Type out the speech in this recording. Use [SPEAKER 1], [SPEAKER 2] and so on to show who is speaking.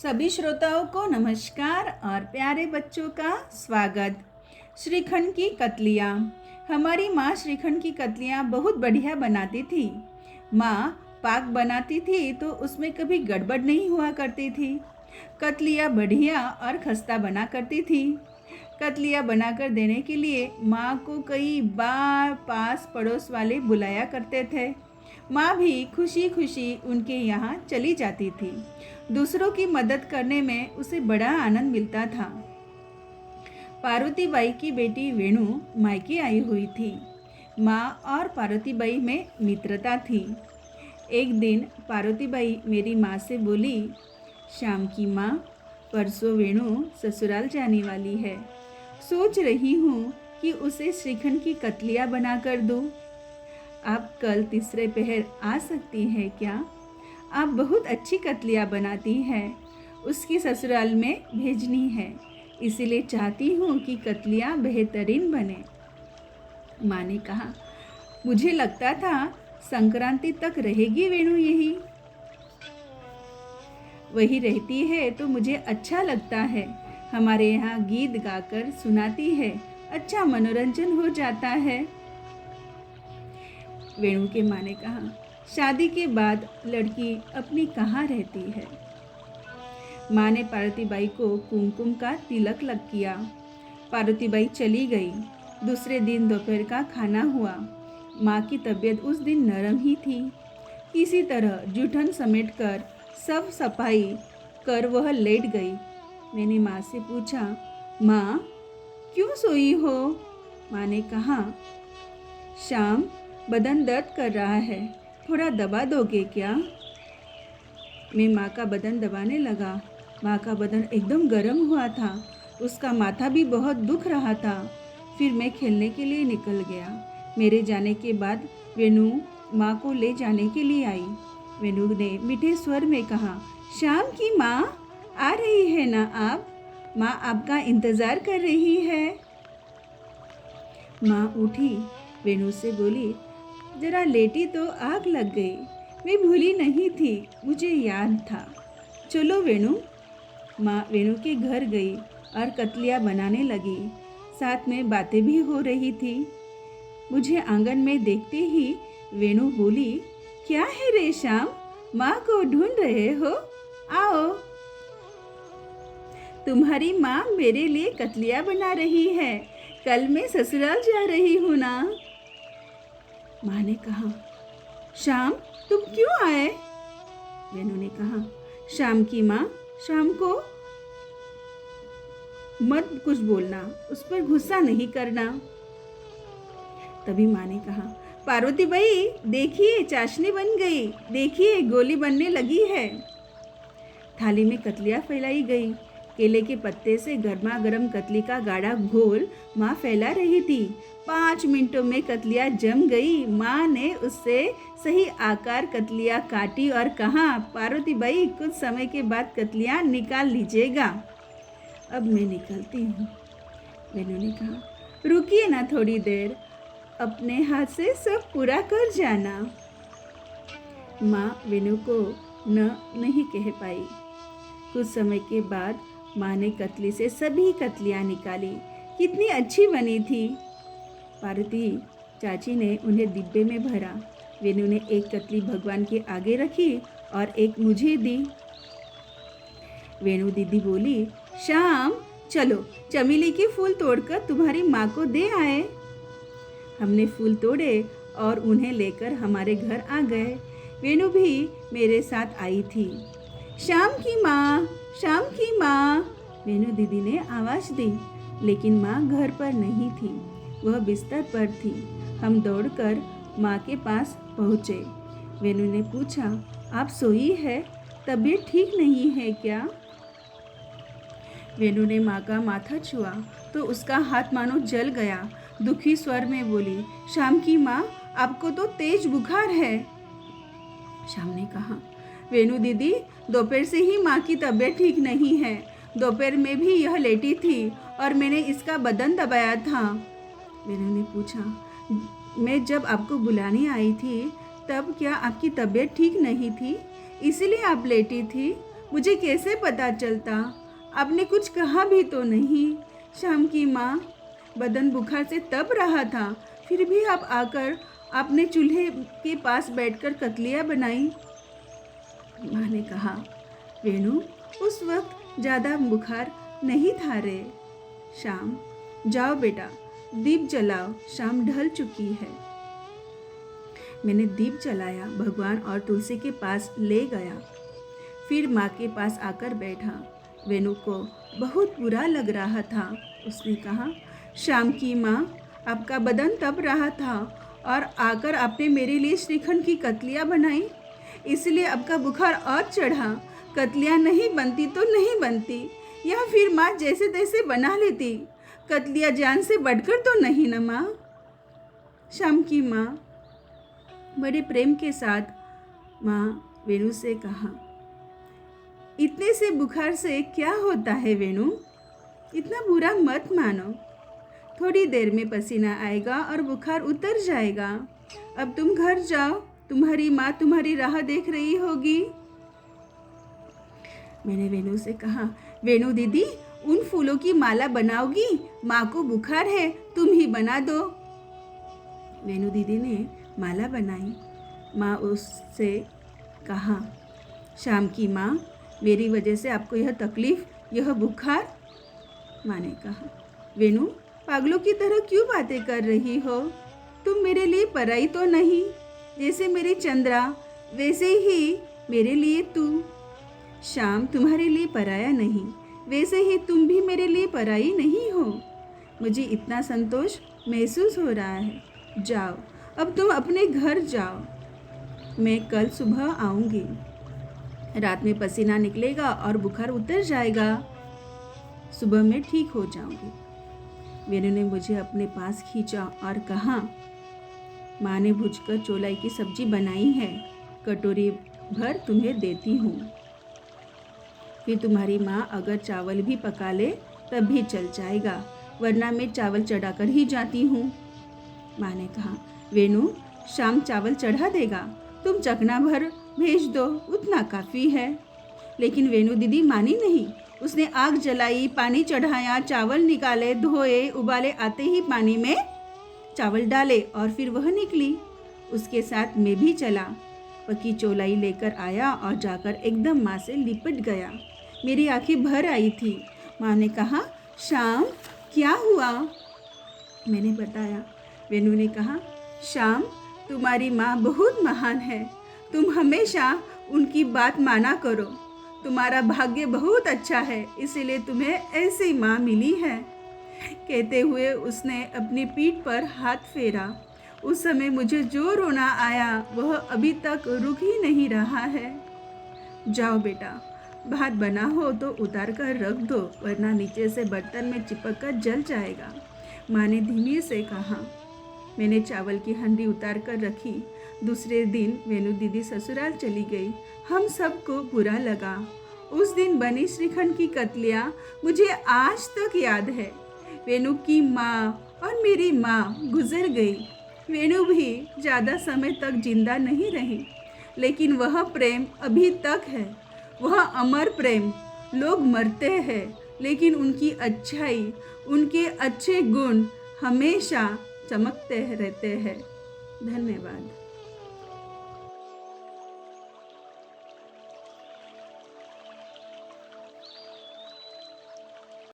[SPEAKER 1] सभी श्रोताओं को नमस्कार और प्यारे बच्चों का स्वागत। श्रीखंड की कतलियाँ। हमारी माँ श्रीखंड की कतलियाँ बहुत बढ़िया बनाती थी। माँ पाक बनाती थी तो उसमें कभी गड़बड़ नहीं हुआ करती थी। कतलियाँ बढ़िया और खस्ता बना करती थी। कतलियाँ बनाकर देने के लिए माँ को कई बार पास पड़ोस वाले बुलाया करते थे। माँ भी खुशी खुशी उनके यहाँ चली जाती थी। दूसरों की मदद करने में उसे बड़ा आनंद मिलता था। पार्वतीबाई की बेटी वेणु मायके आई हुई थी। माँ और पार्वतीबाई में मित्रता थी। एक दिन पार्वतीबाई मेरी माँ से बोली, शाम की माँ, परसों वेणु ससुराल जाने वाली है। सोच रही हूँ कि उसे श्रीखंड की कतलियाँ बना कर दूँ। आप कल तीसरे पहर आ सकती हैं क्या? आप बहुत अच्छी कतलियाँ बनाती हैं। उसकी ससुराल में भेजनी है, इसीलिए चाहती हूँ कि कतलियाँ बेहतरीन बने। माँ ने कहा, मुझे लगता था संक्रांति तक रहेगी वेणु यही। वही रहती है तो मुझे अच्छा लगता है। हमारे यहाँ गीत गाकर सुनाती है, अच्छा मनोरंजन हो जाता है। वेणु के माँ ने कहा, शादी के बाद लड़की अपनी कहाँ रहती है। माँ ने पार्वतीबाई को कुमकुम का तिलक लग किया। पार्वतीबाई चली गई। दूसरे दिन दोपहर का खाना हुआ। माँ की तबीयत उस दिन नरम ही थी। किसी तरह जूठन समेटकर सब सफाई कर वह लेट गई। मैंने माँ से पूछा, माँ क्यों सोई हो? माँ ने कहा, शाम बदन दर्द कर रहा है, थोड़ा दबा दोगे क्या? मैं माँ का बदन दबाने लगा। माँ का बदन एकदम गर्म हुआ था। उसका माथा भी बहुत दुख रहा था। फिर मैं खेलने के लिए निकल गया। मेरे जाने के बाद वेणु माँ को ले जाने के लिए आई। वेणु ने मीठे स्वर में कहा, शाम की माँ आ रही है ना आप? माँ आपका इंतज़ार कर रही है। माँ उठी, वेणु से बोली, जरा लेटी तो आग लग गई। मैं भूली नहीं थी, मुझे याद था। चलो वेणु। माँ वेणु के घर गई और कतलियाँ बनाने लगी। साथ में बातें भी हो रही थी। मुझे आंगन में देखते ही वेणु बोली, क्या है रे श्याम, माँ को ढूंढ रहे हो? आओ। तुम्हारी माँ मेरे लिए कतलियाँ बना रही है। कल मैं ससुराल जा रही हूँ ना। माँ ने कहा, श्याम तुम क्यों आए? वेणु ने कहा, शाम की माँ, शाम को मत कुछ बोलना, उस पर गुस्सा नहीं करना। तभी माँ ने कहा, पार्वतीबाई देखिए चाशनी बन गई, देखिए गोली बनने लगी है। थाली में कतलियाँ फैलाई गई। केले के पत्ते से गर्मा गर्म कतली का गाढ़ा घोल माँ फैला रही थी। 5 मिनटों में कतलियाँ जम गई। माँ ने उससे सही आकार कतलियाँ काटी और कहा, पार्वतीबाई कुछ समय के बाद कतलियाँ निकाल लीजिएगा। अब मैं निकलती हूँ। वेणु ने कहा, रुकिए ना थोड़ी देर, अपने हाथ से सब पूरा कर जाना। माँ वेणु को नहीं कह पाई। कुछ समय के बाद माँ ने कतली से सभी कतलियाँ निकाली। कितनी अच्छी बनी थी। पार्वती चाची ने उन्हें डिब्बे में भरा। वेणु ने एक कतली भगवान के आगे रखी और एक मुझे दी। वेणु दीदी बोली, शाम चलो चमेली के फूल तोड़कर तुम्हारी माँ को दे आए। हमने फूल तोड़े और उन्हें लेकर हमारे घर आ गए। वेणु भी मेरे साथ आई थी। शाम की माँ, शाम की माँ, वेणु दीदी ने आवाज़ दी, लेकिन माँ घर पर नहीं थी। वह बिस्तर पर थी। हम दौड़कर माँ के पास पहुँचे। वेणु ने पूछा, आप सोई है? तबीयत ठीक नहीं है क्या? वेणु ने माँ का माथा छुआ तो उसका हाथ मानो जल गया। दुखी स्वर में बोली, शाम की माँ, आपको तो तेज बुखार है। शाम ने कहा, वेणु दीदी दोपहर से ही माँ की तबीयत ठीक नहीं है। दोपहर में भी यह लेटी थी और मैंने इसका बदन दबाया था। वेणु ने पूछा, मैं जब आपको बुलाने आई थी तब क्या आपकी तबीयत ठीक नहीं थी, इसीलिए आप लेटी थी? मुझे कैसे पता चलता? आपने कुछ कहा भी तो नहीं। श्याम की माँ, बदन बुखार से तप रहा था, फिर भी आप आकर आपने चूल्हे के पास बैठकर कतलियाँ बनाई। माँ ने कहा, वेणु, उस वक्त ज़्यादा बुखार नहीं था रे। श्याम, जाओ बेटा, दीप जलाओ, शाम ढल चुकी है। मैंने दीप जलाया, भगवान और तुलसी के पास ले गया, फिर माँ के पास आकर बैठा। वेणु को बहुत बुरा लग रहा था। उसने कहा, श्याम की माँ, आपका बदन तप रहा था और आकर आपने मेरे लिए श्रीखंड की कतलियाँ बनाई, इसलिए आपका बुखार और चढ़ा। कतलियाँ नहीं बनती तो नहीं बनती, या फिर माँ जैसे तैसे बना लेती। कतलियाँ जान से बढ़कर तो नहीं न माँ। श्याम की माँ बड़े प्रेम के साथ माँ वेणु से कहा, इतने से बुखार से क्या होता है वेणु? इतना बुरा मत मानो। थोड़ी देर में पसीना आएगा और बुखार उतर जाएगा। अब तुम घर जाओ, तुम्हारी माँ तुम्हारी राह देख रही होगी। मैंने वेणु से कहा, वेणु दीदी, उन फूलों की माला बनाओगी? माँ को बुखार है, तुम ही बना दो। वेणु दीदी ने माला बनाई। माँ उससे कहा, श्याम की माँ, मेरी वजह से आपको यह तकलीफ, यह बुखार? माँ ने कहा, वेणु, पागलों की तरह क्यों बातें कर रही हो? तुम मेरे लिए पराई तो नहीं। जैसे मेरी चंद्रा, वैसे ही मेरे लिए तू। श्याम तुम्हारे लिए पराया नहीं, वैसे ही तुम भी मेरे लिए पराई नहीं हो। मुझे इतना संतोष महसूस हो रहा है। जाओ, अब तुम अपने घर जाओ। मैं कल सुबह आऊँगी। रात में पसीना निकलेगा और बुखार उतर जाएगा। सुबह मैं ठीक हो जाऊँगी। वेणु ने मुझे अपने पास खींचा और कहा, माँ ने भूनकर चौलाई की सब्जी बनाई है, कटोरी भर तुम्हें देती हूँ। फिर तुम्हारी माँ अगर चावल भी पका ले तब भी चल जाएगा, वरना मैं चावल चढ़ाकर ही जाती हूँ। माँ ने कहा, वेणु, शाम चावल चढ़ा देगा, तुम चकना भर भेज दो, उतना काफ़ी है। लेकिन वेणु दीदी मानी नहीं। उसने आग जलाई, पानी चढ़ाया, चावल निकाले, धोए, उबाले आते ही पानी में चावल डाले और फिर वह निकली। उसके साथ मैं भी चला। पकी चौलाई लेकर आया और जाकर एकदम माँ से लिपट गया। मेरी आंखें भर आई थी। माँ ने कहा, श्याम, क्या हुआ? मैंने बताया। वेणु ने कहा, श्याम, तुम्हारी माँ बहुत महान है, तुम हमेशा उनकी बात माना करो। तुम्हारा भाग्य बहुत अच्छा है, इसीलिए तुम्हें ऐसी माँ मिली है। कहते हुए उसने अपनी पीठ पर हाथ फेरा। उस समय मुझे जो रोना आया वह अभी तक रुक ही नहीं रहा है। जाओ बेटा, भात बना हो तो उतार कर रख दो, वरना नीचे से बर्तन में चिपक कर जल जाएगा। माँ ने धीमे से कहा। मैंने चावल की हंडी उतार कर रखी। दूसरे दिन वेणु दीदी ससुराल चली गई। हम सबको बुरा लगा। उस दिन बनी श्रीखंड की कतलियाँ मुझे आज तक याद है। वेणु की माँ और मेरी माँ गुजर गई। वेणु भी ज़्यादा समय तक जिंदा नहीं रही, लेकिन वह प्रेम अभी तक है। वह अमर प्रेम। लोग मरते हैं, लेकिन उनकी अच्छाई, उनके अच्छे गुण हमेशा चमकते रहते हैं। धन्यवाद।